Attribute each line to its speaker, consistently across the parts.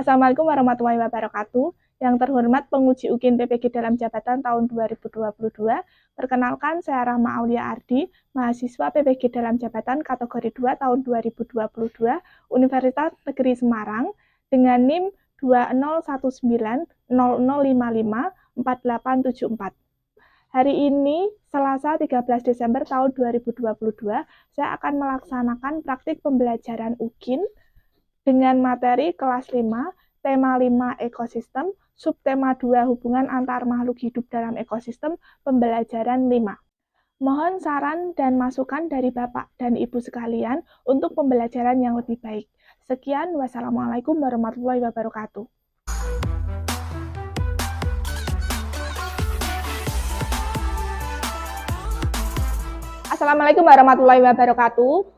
Speaker 1: Assalamualaikum warahmatullahi wabarakatuh. Yang terhormat penguji UKIN PPG dalam jabatan tahun 2022. Perkenalkan, saya Rahma Aulia Ardi, mahasiswa PPG dalam jabatan kategori 2 tahun 2022, Universitas Negeri Semarang, dengan NIM 201900554874. Hari ini, Selasa 13 Desember tahun 2022, saya akan melaksanakan praktik pembelajaran UKIN dengan materi kelas 5, tema 5 ekosistem, subtema 2 hubungan antar makhluk hidup dalam ekosistem, pembelajaran 5. Mohon saran dan masukan dari Bapak dan Ibu sekalian untuk pembelajaran yang lebih baik. Sekian, wassalamualaikum warahmatullahi wabarakatuh. Assalamualaikum warahmatullahi wabarakatuh.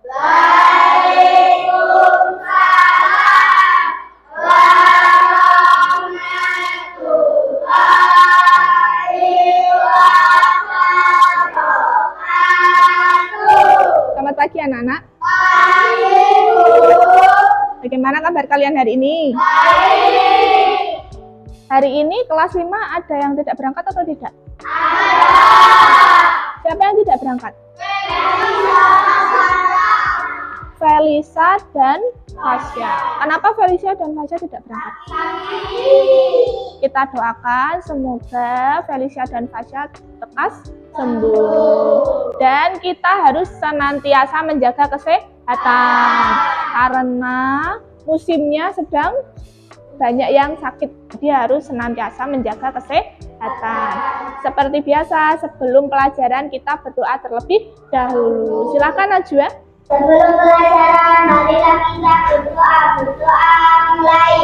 Speaker 1: Selamat pagi anak-anak. Bagaimana kabar kalian hari ini? Hari ini kelas 5 ada yang tidak berangkat atau tidak? Siapa yang tidak berangkat? Felisa dan Fasya. Kenapa Felisa dan Fasya tidak berangkat? Kita doakan semoga Felisa dan Fasya lekas sembuh. Dan kita harus senantiasa menjaga kesehatan. Karena musimnya sedang banyak yang sakit. Dia harus senantiasa menjaga kesehatan. Seperti biasa, sebelum pelajaran kita berdoa terlebih dahulu. Silakan Najwa.
Speaker 2: Sebelum pelajaran, marilah kita berdoa mulai.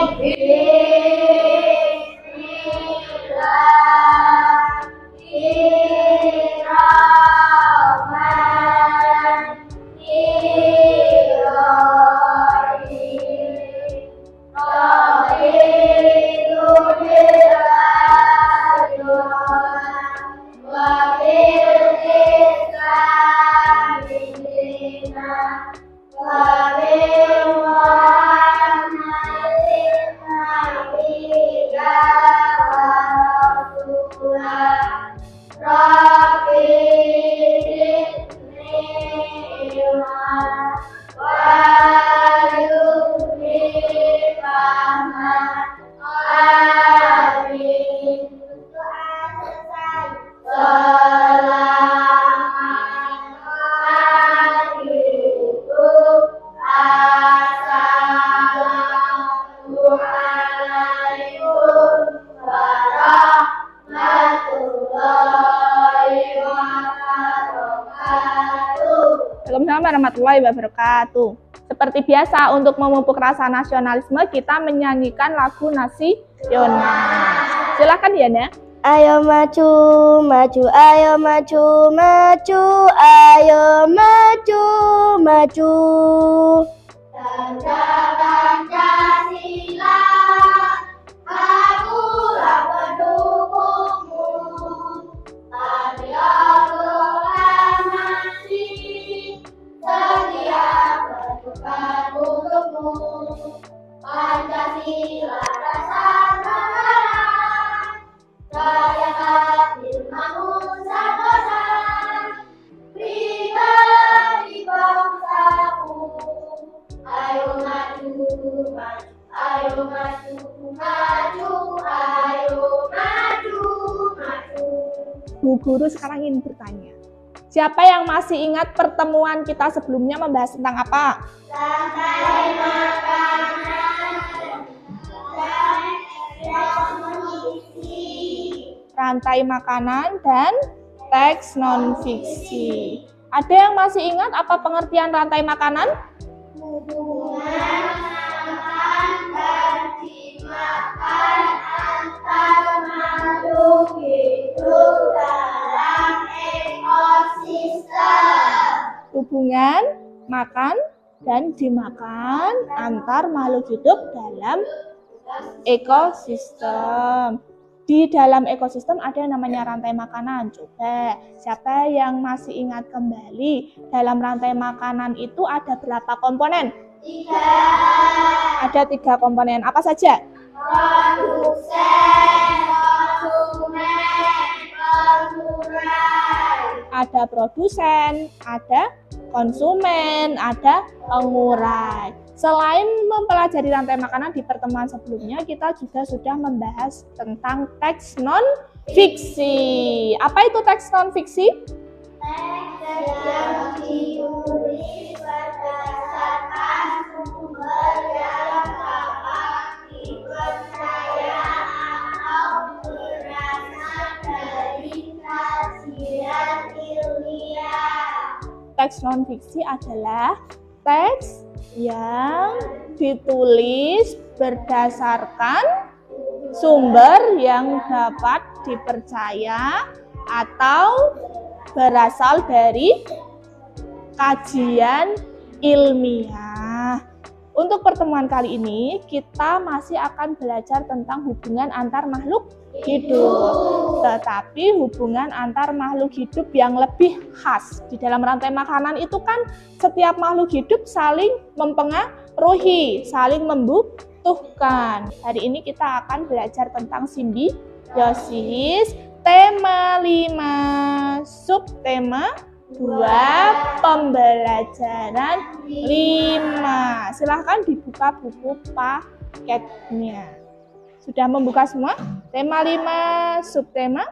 Speaker 1: Waalaikumsalam warahmatullahi wabarakatuh. Seperti biasa, untuk memupuk rasa nasionalisme, kita menyanyikan lagu nasional. Silakan Diana.
Speaker 2: Ayo maju, maju, ayo maju, maju, ayo maju, maju. Tanda Pancasila, akulah pendukungmu. Marilah proklamasi, setia berjuang untukmu. Pancasila dasar negara, daya hadir manusia besar, pribadi bangsaku. Ayo maju, maju, ayo maju, maju, ayo maju, maju.
Speaker 1: Bu Guru sekarang ingin bertanya. Siapa yang masih ingat pertemuan kita sebelumnya membahas tentang apa?
Speaker 2: Rantai makanan dan fiksi.
Speaker 1: Rantai makanan dan teks non-fiksi. Ada yang masih ingat apa pengertian rantai makanan?
Speaker 2: Hubungan makan dan dimakan antar makhluk hidup dalam ekosistem.
Speaker 1: Hubungan makan dan dimakan antar makhluk hidup dalam ekosistem. Di dalam ekosistem ada yang namanya rantai makanan. Coba, siapa yang masih ingat kembali, dalam rantai makanan itu ada berapa komponen?
Speaker 2: 3.
Speaker 1: Ada 3 komponen. Apa saja?
Speaker 2: produsen, konsumen, pengurai.
Speaker 1: Ada produsen, ada konsumen, ada pengurai. Selain mempelajari rantai makanan di pertemuan sebelumnya, kita juga sudah membahas tentang teks non-fiksi. Apa itu teks non-fiksi?
Speaker 2: Teks yang ditulis berdasarkan sumber yang dapat dipercaya atau berasal dari kajian ilmiah.
Speaker 1: Teks non-fiksi adalah teks yang ditulis berdasarkan sumber yang dapat dipercaya atau berasal dari kajian ilmiah. Untuk pertemuan kali ini, kita masih akan belajar tentang hubungan antar makhluk hidup. Tetapi hubungan antar makhluk hidup yang lebih khas. Di dalam rantai makanan itu kan setiap makhluk hidup saling mempengaruhi, saling membutuhkan. Hari ini kita akan belajar tentang simbiosis, tema 5, subtema 2, pembelajaran 5. Silahkan dibuka buku paketnya. Sudah membuka semua? Tema 5, subtema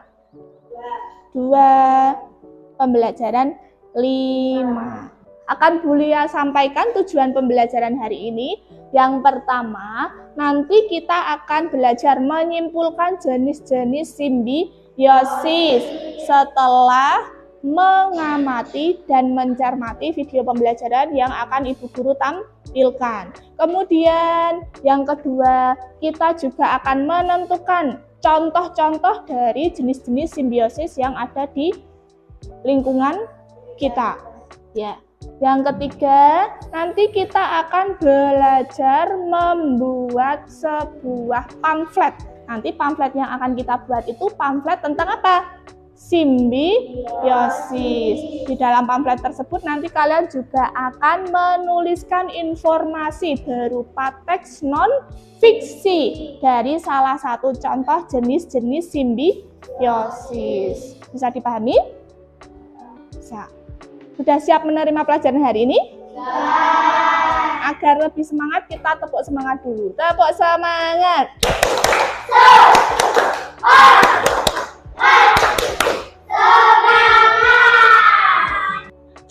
Speaker 1: 2, pembelajaran 5. Akan Bulia sampaikan tujuan pembelajaran hari ini. Yang pertama, nanti kita akan belajar menyimpulkan jenis-jenis simbiosis setelah mengamati dan mencermati video pembelajaran yang akan Ibu Guru tampilkan. Kemudian yang kedua, kita juga akan menentukan contoh-contoh dari jenis-jenis simbiosis yang ada di lingkungan kita. Ya. Yang ketiga, nanti kita akan belajar membuat sebuah pamflet. Nanti pamflet yang akan kita buat itu pamflet tentang apa? Simbiosis. Di dalam pamflet tersebut nanti kalian juga akan menuliskan informasi berupa teks non-fiksi dari salah satu contoh jenis-jenis simbiosis. Bisa dipahami? Bisa. Sudah siap menerima pelajaran hari ini? Agar lebih semangat, kita tepuk semangat dulu. Tepuk semangat!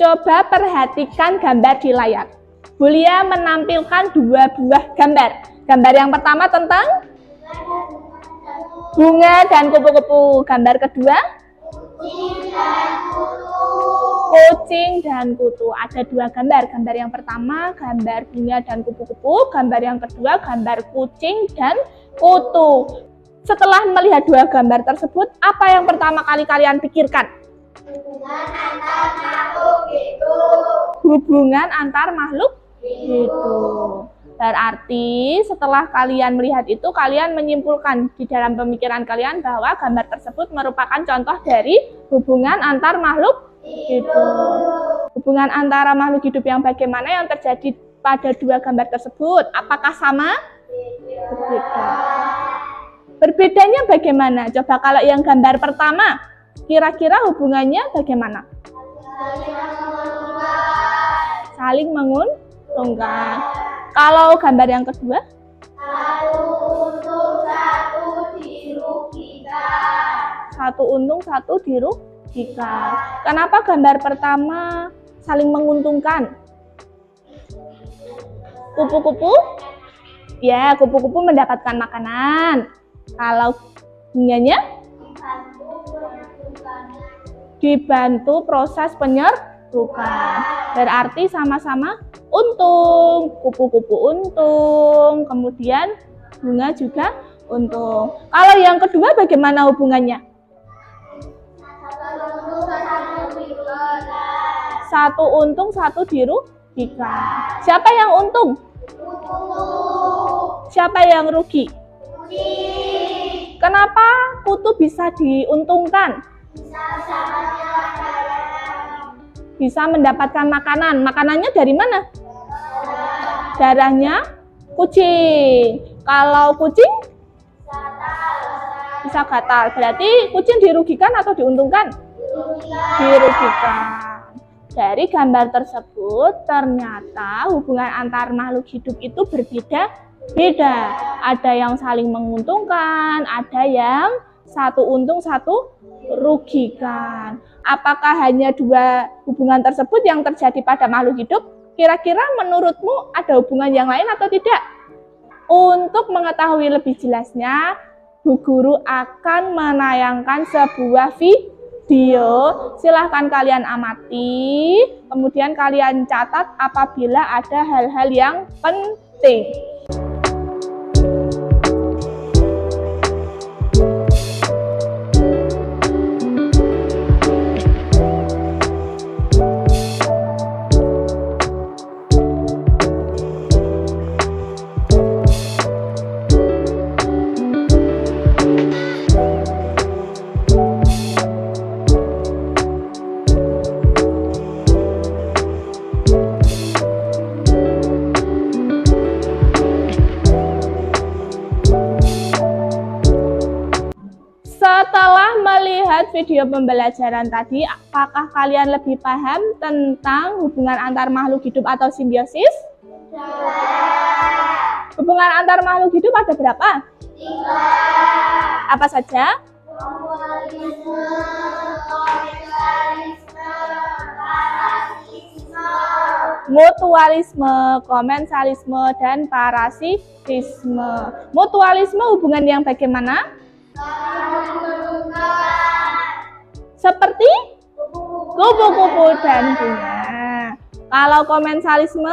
Speaker 1: Coba perhatikan gambar di layar. Bulia menampilkan 2 buah gambar. Gambar yang pertama tentang bunga dan kupu-kupu. Gambar kedua, kucing dan kutu. Ada 2 gambar. Gambar yang pertama, gambar bunga dan kupu-kupu. Gambar yang kedua, gambar kucing dan kutu. Setelah melihat 2 gambar tersebut, apa yang pertama kali kalian pikirkan? Hubungan antar makhluk hidup. Berarti setelah kalian melihat itu, kalian menyimpulkan di dalam pemikiran kalian bahwa gambar tersebut merupakan contoh dari hubungan antar makhluk hidup. Hubungan antara makhluk hidup yang bagaimana yang terjadi pada 2 gambar tersebut? Apakah sama? Berbeda. Berbedanya bagaimana? Coba kalau yang gambar pertama, kira-kira hubungannya bagaimana? Saling menguntungkan. Kalau gambar yang kedua?
Speaker 2: Satu untung, satu dirugikan.
Speaker 1: Satu untung, satu dirugikan. Kenapa gambar pertama saling menguntungkan? Kupu-kupu? Ya, kupu-kupu mendapatkan makanan. Kalau bunganya? Dibantu proses penyerukan. Berarti sama-sama untung. Kupu-kupu untung, kemudian bunga juga untung. Kalau yang kedua bagaimana hubungannya? Satu untung, satu dirugikan. Siapa yang untung? Siapa yang rugi? Kenapa kutu bisa diuntungkan? Bisa mendapatkan makanan. Makanannya dari mana? Darahnya kucing. Kalau kucing bisa gatal. Berarti kucing dirugikan atau diuntungkan? Dirugikan. Dari gambar tersebut ternyata hubungan antar makhluk hidup itu berbeda-beda. Ada yang saling menguntungkan, ada yang satu untung satu rugikan. Apakah hanya dua hubungan tersebut yang terjadi pada makhluk hidup? Kira-kira menurutmu ada hubungan yang lain atau tidak? Untuk mengetahui lebih jelasnya, Bu Guru akan menayangkan sebuah video. Silahkan kalian amati, kemudian kalian catat apabila ada hal-hal yang penting. Setelah melihat video pembelajaran tadi, apakah kalian lebih paham tentang hubungan antar makhluk hidup atau simbiosis? Hubungan antar makhluk hidup ada berapa? 3. Apa saja? Mutualisme, komensalisme, dan parasitisme. Mutualisme hubungan yang bagaimana? Seperti kupu-kupu dan bunga. Kalau komensalisme?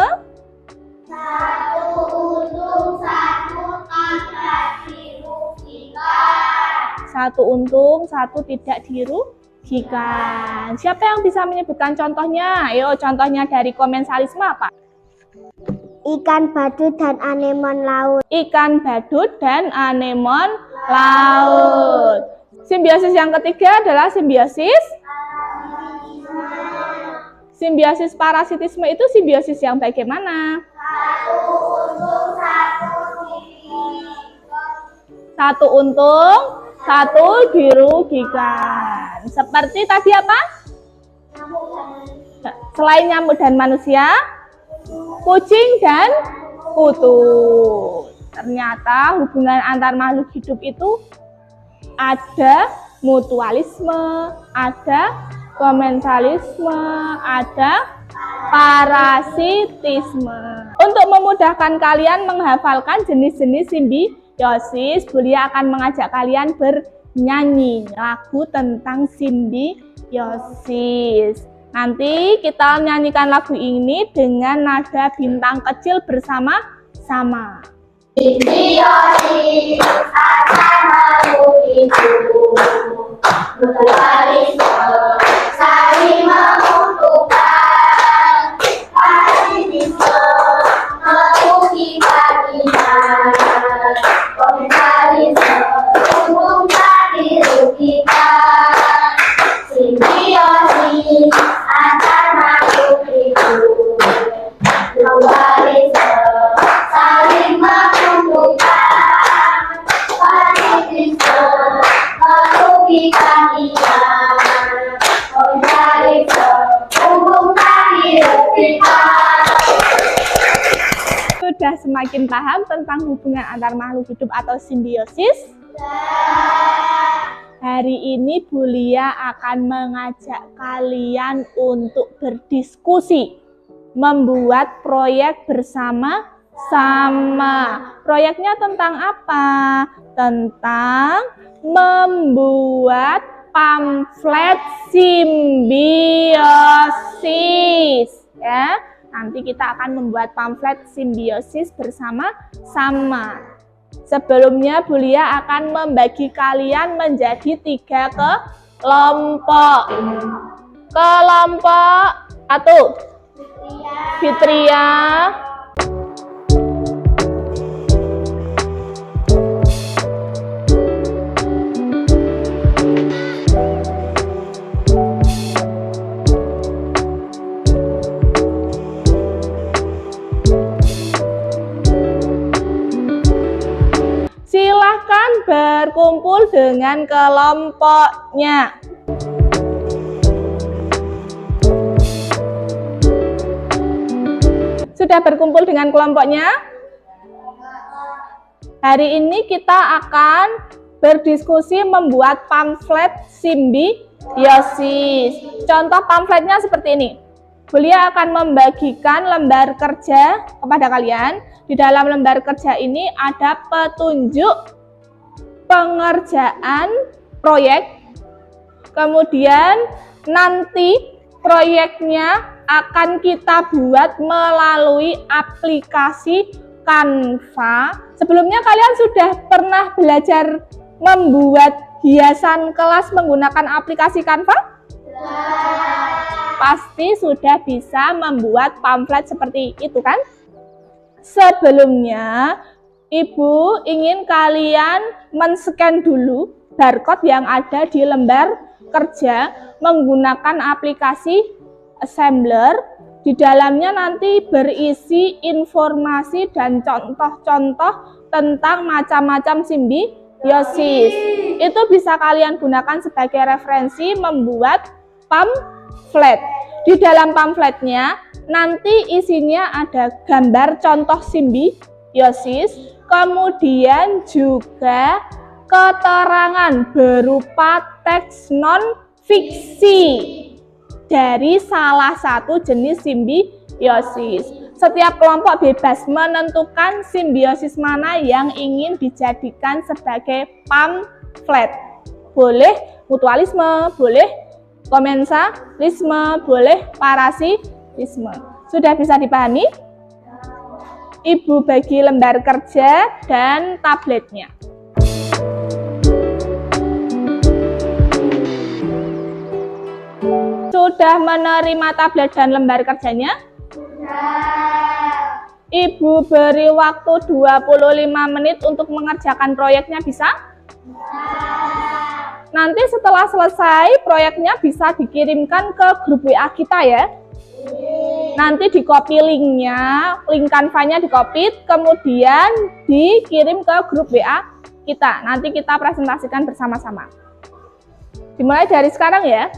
Speaker 1: Satu untung, satu tidak dirugikan. Satu untung, satu tidak dirugikan. Siapa yang bisa menyebutkan contohnya? Ayo, contohnya dari komensalisme apa?
Speaker 2: Ikan badut dan anemon laut.
Speaker 1: Ikan badut dan anemon laut. Simbiosis yang ketiga adalah simbiosis parasitisme. Itu simbiosis yang bagaimana? Satu untung, satu dirugikan. Seperti tadi apa? Selain nyamuk dan manusia, kucing dan kutu. Ternyata hubungan antar makhluk hidup itu ada mutualisme, ada komensalisme, ada parasitisme. Untuk memudahkan kalian menghafalkan jenis-jenis simbiosis, Bulia akan mengajak kalian bernyanyi lagu tentang simbiosis. Nanti kita nyanyikan lagu ini dengan nada bintang kecil bersama-sama.
Speaker 2: Simbiosis antar makhluk hidup, mutualisme saling menguntungkan, parasitisme merugikan kita, komensalisme untung tak dirugikan. Simbiosis antar makhluk hidup, mutualisme saling menguntungkan, parasitisme merugikan kita, komensalisme untung tak dirugikan.
Speaker 1: Sudah semakin paham tentang hubungan antar makhluk hidup atau simbiosis? Hari ini Bulia akan mengajak kalian untuk berdiskusi, membuat proyek bersama-sama. Proyeknya tentang apa? Tentang membuat pamflet simbiosis. Ya, nanti kita akan membuat pamflet simbiosis bersama-sama. Sebelumnya Bulia akan membagi kalian menjadi 3 kelompok. Kelompok 1, Fitria. Silahkan berkumpul dengan kelompoknya. Sudah berkumpul dengan kelompoknya? Hari ini kita akan berdiskusi membuat pamflet simbiosis. Contoh pamfletnya seperti ini. Beliau akan membagikan lembar kerja kepada kalian. Di dalam lembar kerja ini ada petunjuk pengerjaan proyek. Kemudian nanti proyeknya akan kita buat melalui aplikasi Canva. Sebelumnya kalian sudah pernah belajar membuat hiasan kelas menggunakan aplikasi Canva? Pasti sudah bisa membuat pamflet seperti itu kan? Sebelumnya, Ibu ingin kalian men-scan dulu barcode yang ada di lembar kerja menggunakan aplikasi Assembler. Di dalamnya nanti berisi informasi dan contoh-contoh tentang macam-macam simbiosis. Itu bisa kalian gunakan sebagai referensi membuat pamflet. Di dalam pamfletnya nanti isinya ada gambar contoh simbiosis, kemudian juga keterangan berupa teks non-fiksi dari salah satu jenis simbiosis. Setiap kelompok bebas menentukan simbiosis mana yang ingin dijadikan sebagai pamflet. Boleh mutualisme, boleh komensalisme, boleh parasitisme. Sudah bisa dipahami? Ibu bagi lembar kerja dan tabletnya. Sudah menerima tablet dan lembar kerjanya? Ibu beri waktu 25 menit untuk mengerjakan proyeknya, bisa? Nanti setelah selesai proyeknya bisa dikirimkan ke grup WA kita ya. Nanti di copy linknya, link Canva-nya di copy, kemudian dikirim ke grup WA kita. Nanti kita presentasikan bersama-sama. Dimulai dari sekarang ya.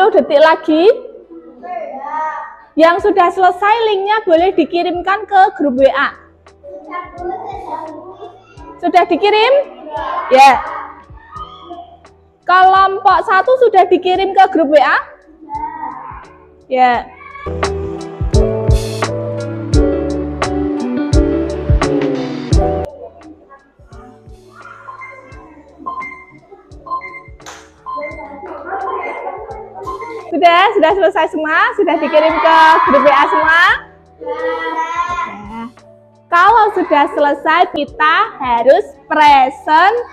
Speaker 1: Detik lagi. Yang sudah selesai linknya boleh dikirimkan ke grup WA. Sudah dikirim? Ya. Kelompok 1 sudah dikirim ke grup WA? Ya. Sudah selesai semua? Sudah dikirim ke grup WA semua? Ya. Kalau sudah selesai, kita harus presentasi.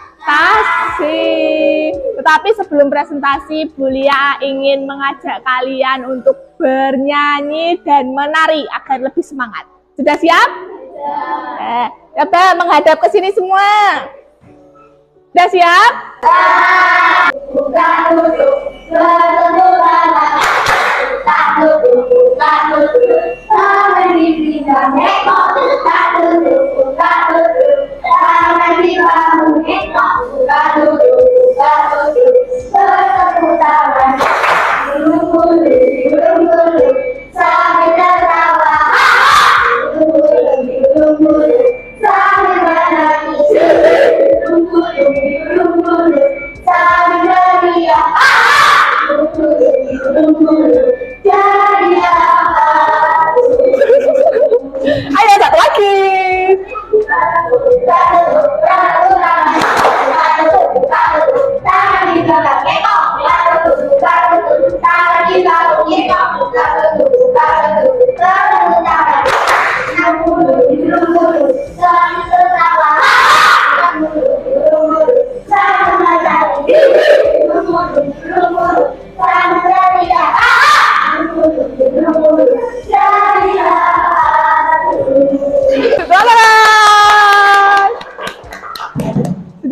Speaker 1: Tetapi sebelum presentasi, Bu Lia ingin mengajak kalian untuk bernyanyi dan menari agar lebih semangat. Sudah siap? Coba menghadap ke sini semua. Sudah siap?
Speaker 2: Bukan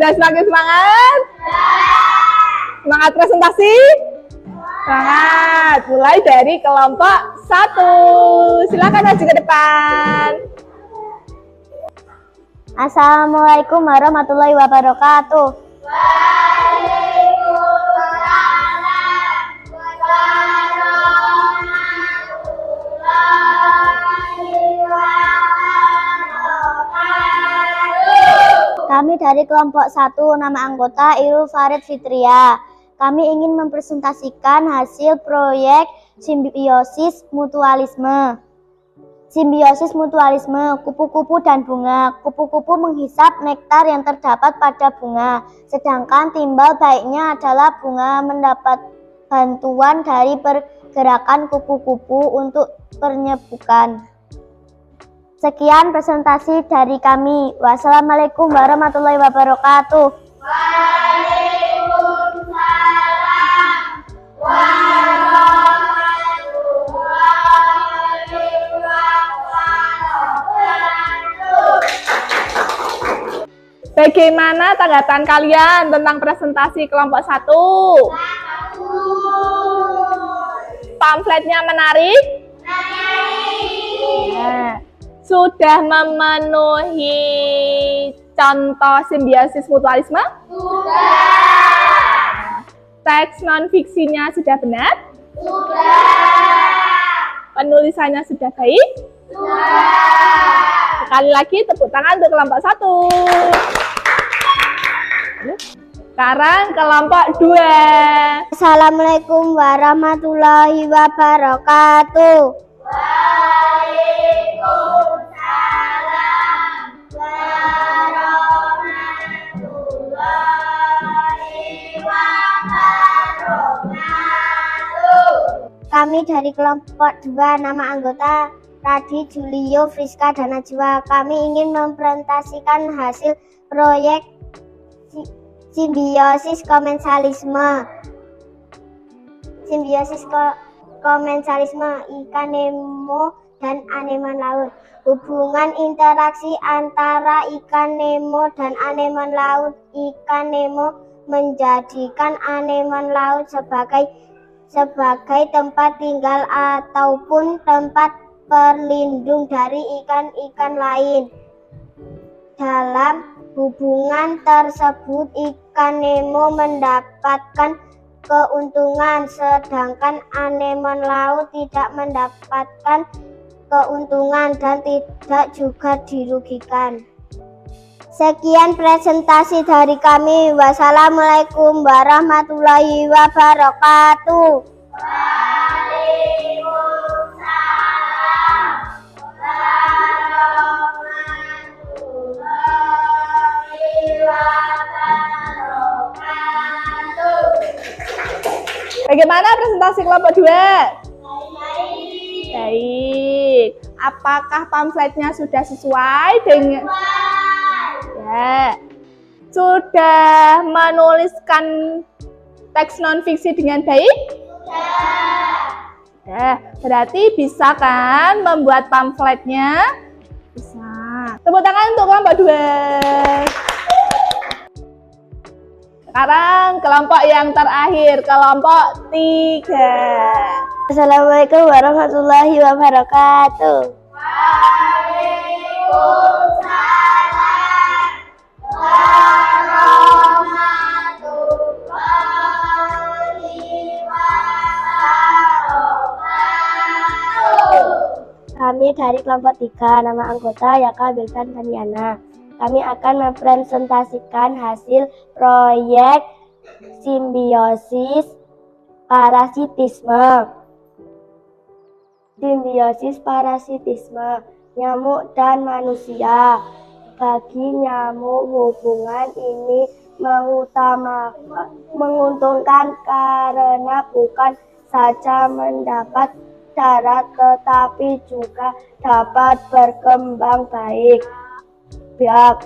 Speaker 1: Sudah semakin semangat? Semangat presentasi? Semangat. Mulai dari kelompok 1. Silakan maju ke depan.
Speaker 3: Assalamualaikum warahmatullahi wabarakatuh. Kami dari kelompok 1, nama anggota Irul Farid Fitria. Kami ingin mempresentasikan hasil proyek simbiosis mutualisme. Simbiosis mutualisme, kupu-kupu dan bunga. Kupu-kupu menghisap nektar yang terdapat pada bunga, sedangkan timbal baiknya adalah bunga mendapat bantuan dari pergerakan kupu-kupu untuk penyebukan. Sekian presentasi dari kami. Wassalamualaikum warahmatullahi wabarakatuh.
Speaker 2: Waalaikumsalam warahmatullahi wabarakatuh.
Speaker 1: Bagaimana tanggapan kalian tentang presentasi kelompok 1? Pamfletnya menarik? Nah, sudah memenuhi contoh simbiosis mutualisme?
Speaker 2: Sudah.
Speaker 1: Teks non-fiksinya sudah benar?
Speaker 2: Sudah.
Speaker 1: Penulisannya sudah baik?
Speaker 2: Sudah.
Speaker 1: Sekali lagi tepuk tangan untuk kelompok 1. Sekarang kelompok 2.
Speaker 3: Assalamualaikum warahmatullahi wabarakatuh.
Speaker 2: Waalaikumsalam warahmatullahi wabarakatuh.
Speaker 3: Kami dari kelompok 2, nama anggota Radi, Julio, Friska, dan Najwa. Kami ingin mempresentasikan hasil proyek simbiosis komensalisme. Simbiosis komensalisme ikan Nemo dan aneman laut. Hubungan interaksi antara ikan Nemo dan aneman laut. Ikan Nemo menjadikan aneman laut sebagai tempat tinggal ataupun tempat perlindung dari ikan-ikan lain. Dalam hubungan tersebut, ikan Nemo mendapatkan keuntungan, sedangkan aneman laut tidak mendapatkan keuntungan dan tidak juga dirugikan. Sekian presentasi dari kami. Wassalamualaikum warahmatullahi wabarakatuh.
Speaker 2: Waalaikumsalam warahmatullahi wabarakatuh.
Speaker 1: Bagaimana presentasi kelompok 2? Baik. Apakah pamfletnya sudah sesuai dengan... Ya. Sudah menuliskan teks non-fiksi dengan baik? Sudah. Berarti bisa kan membuat pamfletnya? Bisa. Tepuk tangan untuk kelompok 2. Sekarang kelompok yang terakhir, kelompok 3.
Speaker 3: Assalamualaikum warahmatullahi wabarakatuh.
Speaker 2: Waalaikumsalam warahmatullahi wabarakatuh.
Speaker 3: Kami dari kelompok 3, nama anggota Yaka, Biltan, dan Yana. Kami akan mempresentasikan hasil proyek simbiosis parasitisme. Simbiosis parasitisme, nyamuk dan manusia. Bagi nyamuk, hubungan ini menguntungkan karena bukan saja mendapat darah tetapi juga dapat berkembang baik.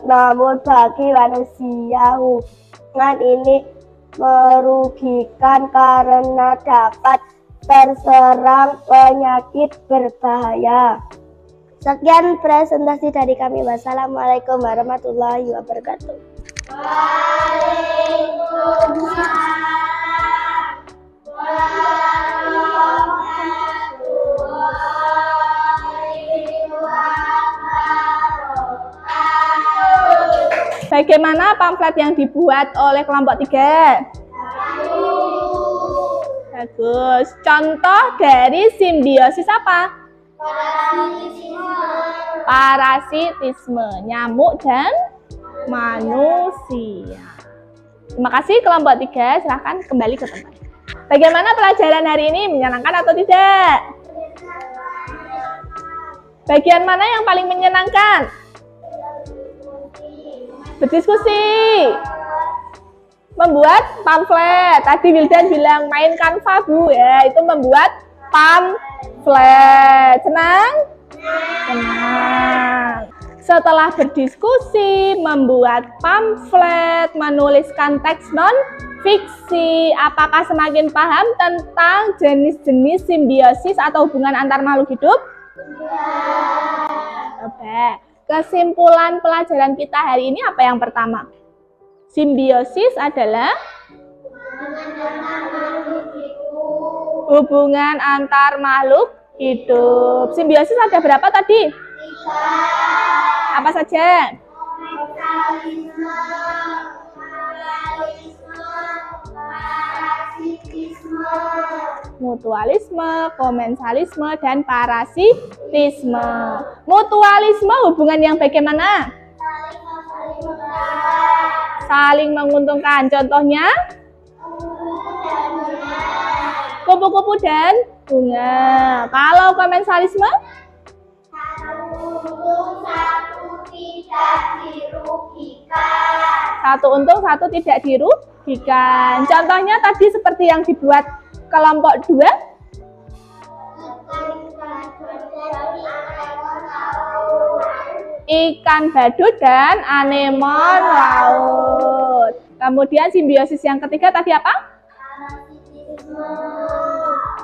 Speaker 3: Namun bagi manusia, hubungan ini merugikan karena dapat terserang penyakit berbahaya. Sekian presentasi dari kami. Wassalamualaikum warahmatullahi wabarakatuh.
Speaker 1: Bagaimana pamflet yang dibuat oleh kelompok 3? Bagus. Contoh dari simbiosis apa? Parasitisme. Nyamuk dan manusia. Terima kasih kelompok 3. Silahkan kembali ke tempat. Bagaimana pelajaran hari ini? Menyenangkan atau tidak? Bagian mana yang paling menyenangkan? Berdiskusi. Membuat pamflet. Tadi Wildan bilang main Canva, Bu, ya. Itu membuat pamflet. Senang? Senang. Setelah berdiskusi, membuat pamflet, menuliskan teks non-fiksi, apakah semakin paham tentang jenis-jenis simbiosis atau hubungan antar makhluk hidup? Oke. Kesimpulan pelajaran kita hari ini apa yang pertama? Simbiosis adalah hubungan antar makhluk hidup. Simbiosis ada berapa tadi? 3. Apa saja? Mutualisme, komensalisme, dan parasitisme. Mutualisme hubungan yang bagaimana? Saling menguntungkan. Contohnya? Kupu-kupu dan bunga. Kalau komensalisme? Satu untung, satu tidak dirugikan. Contohnya tadi seperti yang dibuat kelompok 2. Ikan badut dan anemon laut. Kemudian simbiosis yang ketiga tadi apa?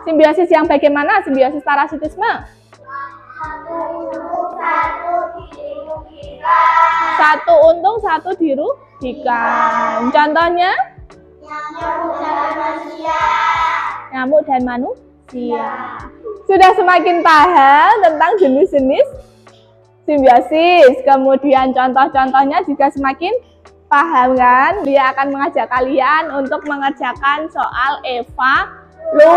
Speaker 1: Simbiosis yang bagaimana? Simbiosis parasitisme. Satu untung, satu dirugikan. Contohnya? Nyamuk dan manusia. Sudah semakin paham tentang jenis-jenis simbiosis. Kemudian contoh-contohnya juga semakin paham kan? Dia akan mengajak kalian untuk mengerjakan soal evaluasi.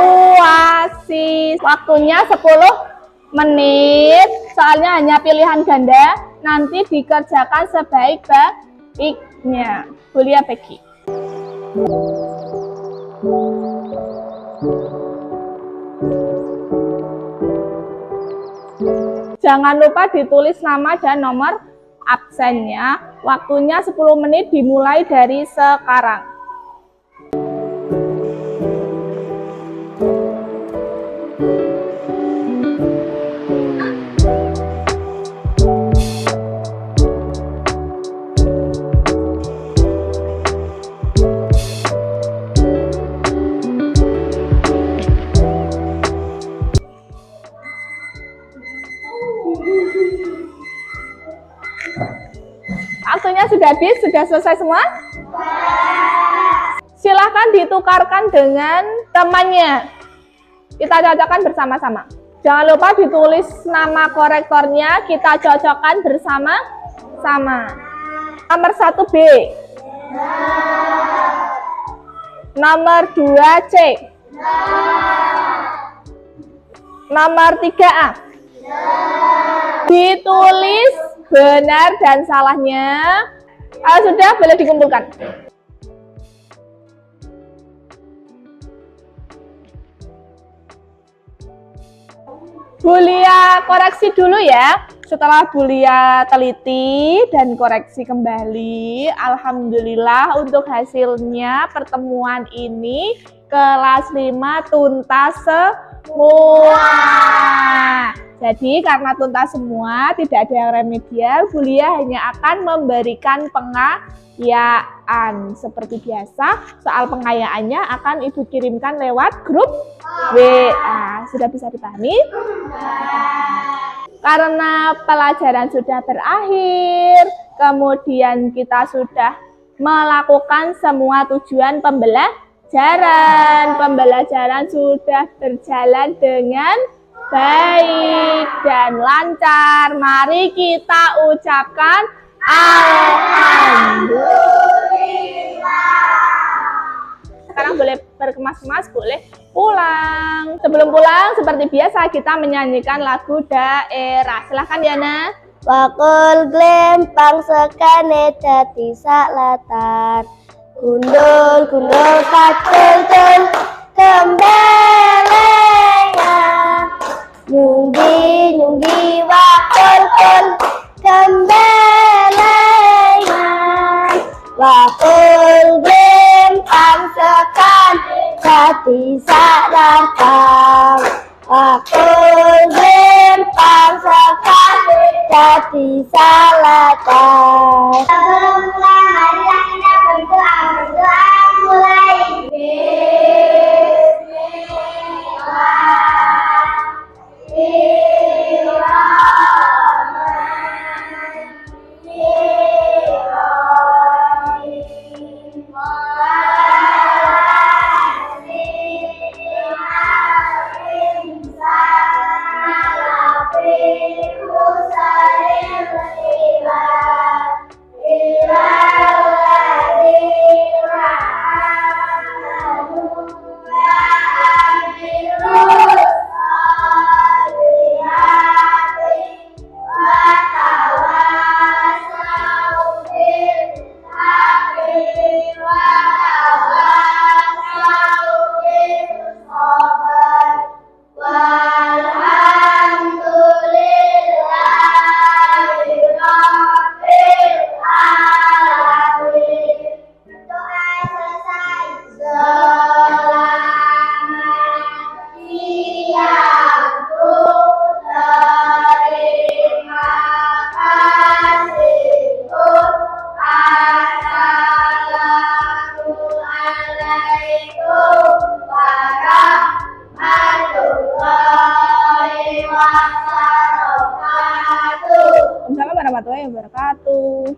Speaker 1: Waktunya 10 menit. Soalnya hanya pilihan ganda. Nanti dikerjakan sebaik-baiknya. Bulia Peggy. Jangan lupa ditulis nama dan nomor absennya. Waktunya 10 menit dimulai dari sekarang. Waktunya sudah habis, sudah selesai semua? Silahkan ditukarkan dengan temannya. Kita cocokkan bersama-sama. Jangan lupa ditulis nama korektornya, kita cocokkan bersama-sama. Nomor 1 B. Nomor 2 C. Nomor 3 A. Ditulis benar dan salahnya. Kalau sudah, boleh dikumpulkan. Bulia koreksi dulu ya. Setelah Bulia teliti dan koreksi kembali, alhamdulillah untuk hasilnya pertemuan ini kelas 5 tuntas semua. Jadi karena tuntas semua, tidak ada yang remedial, Bulia hanya akan memberikan pengayaan. Seperti biasa, soal pengayaannya akan Ibu kirimkan lewat grup WA. Sudah bisa dipahami? Karena pelajaran sudah berakhir, kemudian kita sudah melakukan semua tujuan pembelajaran. Pembelajaran sudah berjalan dengan baik dan lancar. Mari kita ucapkan alhamdulillah. Sekarang boleh berkemas-kemas, boleh pulang. Sebelum pulang, seperti biasa kita menyanyikan lagu daerah. Silahkan Diana.
Speaker 3: Bakul glempang sekane dadi saklatan. Gundul gundul kacul gembelengan. Nyunggi nyunggi wakul kul gembelengan. Wakul glempang sekane dadi saklatan. Wakul glempang sekane dadi saklatan. Sebelum pulang, marilah kita berdoa. Berdoa mulai.
Speaker 1: Warahmatullahi wabarakatuh.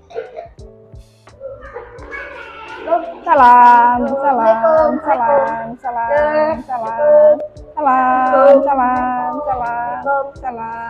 Speaker 1: Salam, salam, salam, salam, salam, salam, salam, salam, salam.